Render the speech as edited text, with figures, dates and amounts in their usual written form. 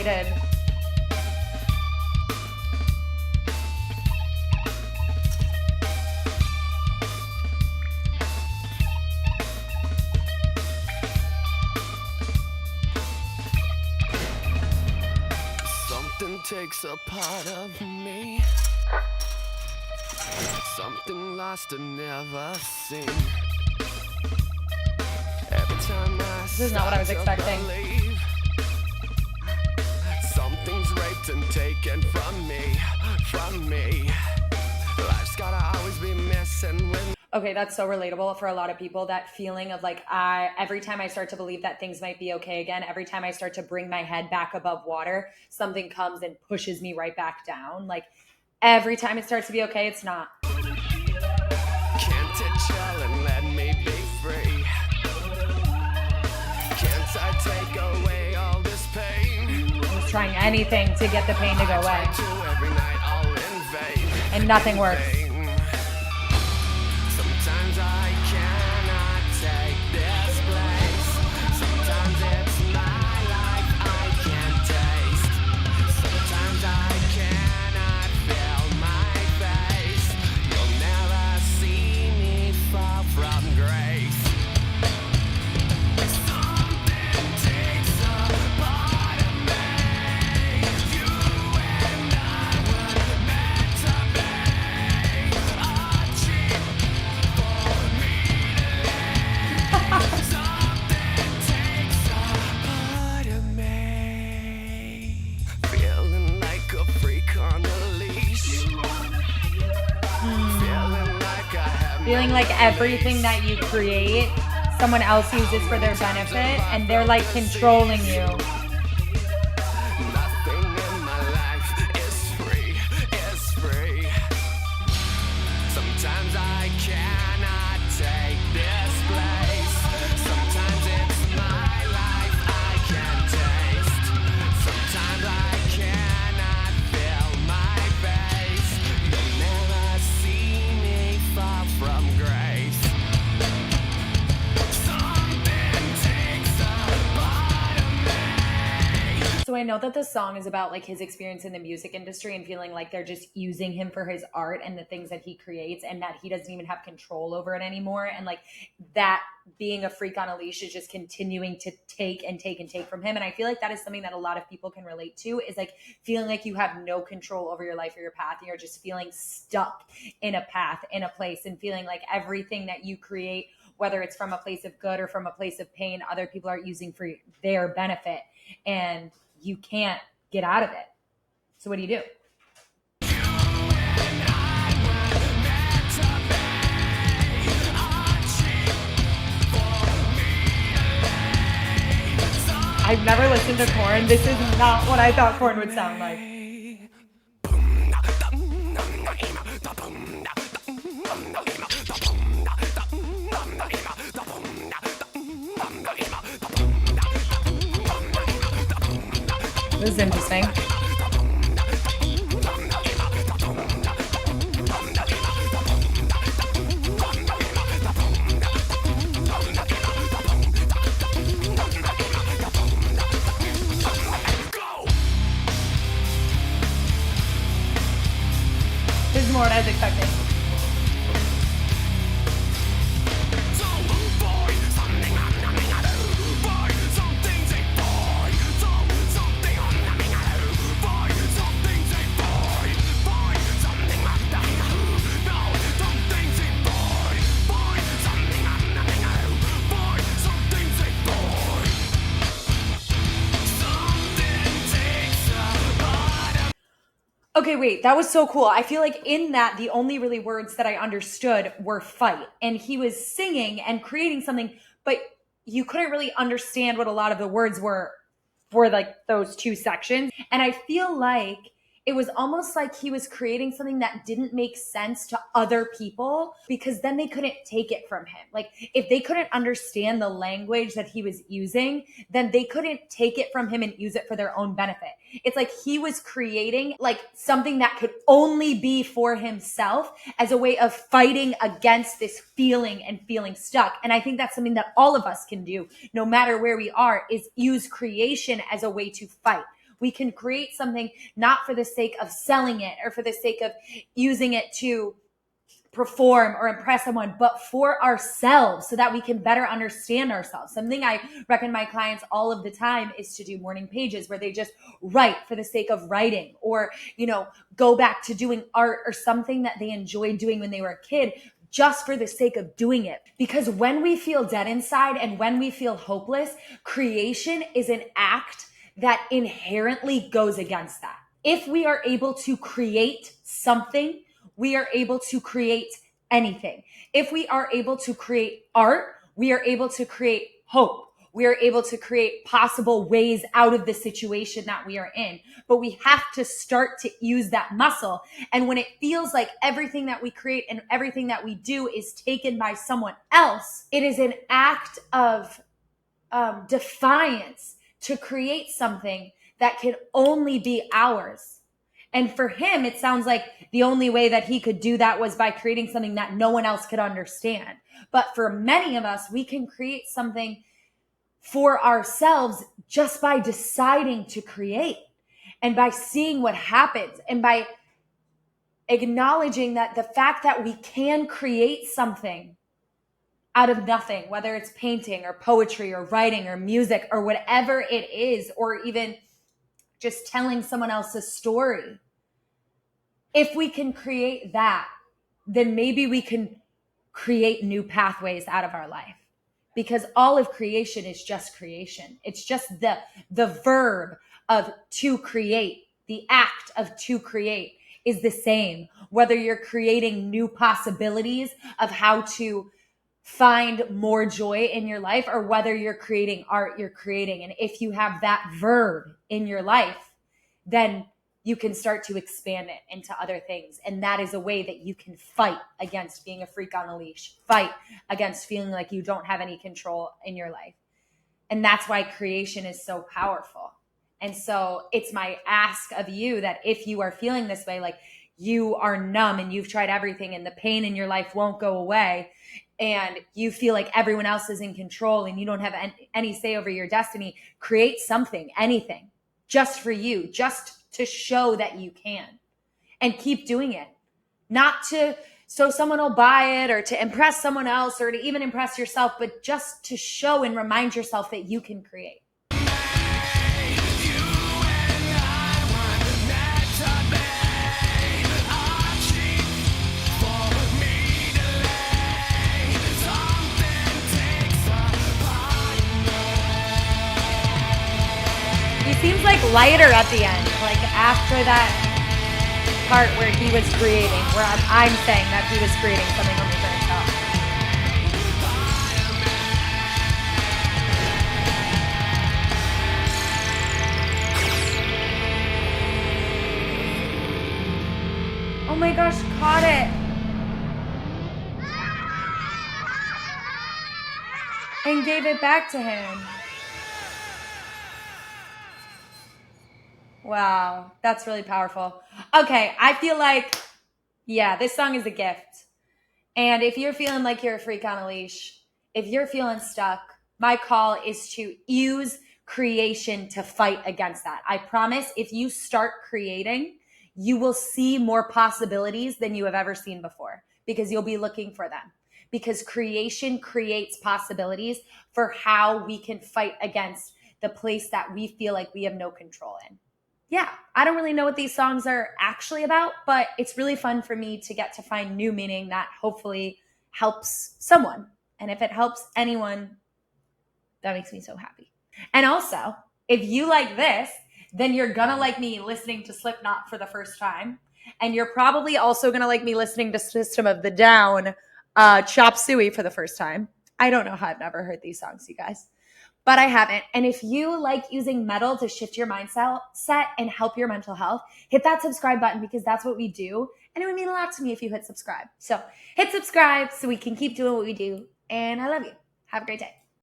excited. Something takes a part of me. Something lost and never seen. Every time This is not what I was expecting. Believe, something's raped and taken from me, from me. Life's gotta always be missing when. Okay, that's so relatable for a lot of people, that feeling of like, every time I start to believe that things might be okay again, every time I start to bring my head back above water, something comes and pushes me right back down. Like every time it starts to be okay, it's not. Can't it chill and let me be free? Can't I take away all this pain? I'm just trying anything to get the pain to go away. Every night, all in vain. And nothing works. Sometimes I cannot take this place. Sometimes it's my life I can't taste. Sometimes I cannot feel my face. You'll never see me fall from grace. Something takes a part of me. You and I were meant to be. A cheat for me to live. Something takes a part of me. Feeling like a freak on a leash. Feeling like I have Feeling like everything that you create, someone else uses for their benefit, and they're like controlling you. nothing in my life is free, is free. Sometimes I cannot take this place. Sometimes it's my life I can't taste. Sometimes I cannot feel my face. You'll never see me fall from grace. Something takes a part of me. So I know that the song is about like his experience in the music industry and feeling like they're just using him for his art and the things that he creates, and that he doesn't even have control over it anymore. And like that being a freak on a leash is just continuing to take and take and take from him. And I feel like that is something that a lot of people can relate to, is like feeling like you have no control over your life or your path, and you're just feeling stuck in a path, in a place, and feeling like everything that you create, whether it's from a place of good or from a place of pain, other people are using for their benefit, and you can't get out of it. So what do you do? I've never listened to Korn. This is not what I thought Korn would sound like. This is interesting. This is more what I was expecting. Okay, wait, that was so cool. I feel like in that, the only really words that I understood were fight. And he was singing and creating something, but you couldn't really understand what a lot of the words were for like those two sections. And I feel like it was almost like he was creating something that didn't make sense to other people, because then they couldn't take it from him. Like if they couldn't understand the language that he was using, then they couldn't take it from him and use it for their own benefit. It's like he was creating like something that could only be for himself as a way of fighting against this feeling and feeling stuck. And I think that's something that all of us can do, no matter where we are, is use creation as a way to fight. We can create something not for the sake of selling it or for the sake of using it to perform or impress someone, but for ourselves so that we can better understand ourselves. Something I recommend my clients all of the time is to do morning pages where they just write for the sake of writing, or, go back to doing art or something that they enjoyed doing when they were a kid, just for the sake of doing it. Because when we feel dead inside and when we feel hopeless, creation is an act that inherently goes against that. If we are able to create something, we are able to create anything. If we are able to create art, we are able to create hope. We are able to create possible ways out of the situation that we are in. But we have to start to use that muscle. And when it feels like everything that we create and everything that we do is taken by someone else, it is an act of defiance to create something that can only be ours. And for him, it sounds like the only way that he could do that was by creating something that no one else could understand. But for many of us, we can create something for ourselves just by deciding to create and by seeing what happens and by acknowledging that the fact that we can create something out of nothing, whether it's painting or poetry or writing or music or whatever it is, or even just telling someone else's story. If we can create that, then maybe we can create new pathways out of our life, because all of creation is just creation. It's just the verb of to create, the act of to create is the same, whether you're creating new possibilities of how to find more joy in your life, or whether you're creating art, you're creating. And if you have that verb in your life, then you can start to expand it into other things. And that is a way that you can fight against being a freak on a leash, fight against feeling like you don't have any control in your life. And that's why creation is so powerful. And so it's my ask of you that if you are feeling this way, like you are numb and you've tried everything and the pain in your life won't go away, and you feel like everyone else is in control and you don't have any say over your destiny, create something, anything, just for you, just to show that you can, and keep doing it. Not so someone will buy it or to impress someone else or to even impress yourself, but just to show and remind yourself that you can create. He seems like lighter at the end, like after that part where he was creating, where I'm saying that he was creating something only for himself. Oh my gosh, caught it. And gave it back to him. Wow, that's really powerful. Okay, I feel like, yeah, this song is a gift. And if you're feeling like you're a freak on a leash, if you're feeling stuck, my call is to use creation to fight against that. I promise if you start creating, you will see more possibilities than you have ever seen before, because you'll be looking for them. Because creation creates possibilities for how we can fight against the place that we feel like we have no control in. Yeah, I don't really know what these songs are actually about, but it's really fun for me to get to find new meaning that hopefully helps someone. And if it helps anyone, that makes me so happy. And also, if you like this, then you're gonna like me listening to Slipknot for the first time. And you're probably also gonna like me listening to System of the Down, Chop Suey for the first time. I don't know how I've never heard these songs, you guys, but I haven't. And if you like using metal to shift your mindset and help your mental health, hit that subscribe button, because that's what we do. And it would mean a lot to me if you hit subscribe. So hit subscribe so we can keep doing what we do. And I love you. Have a great day.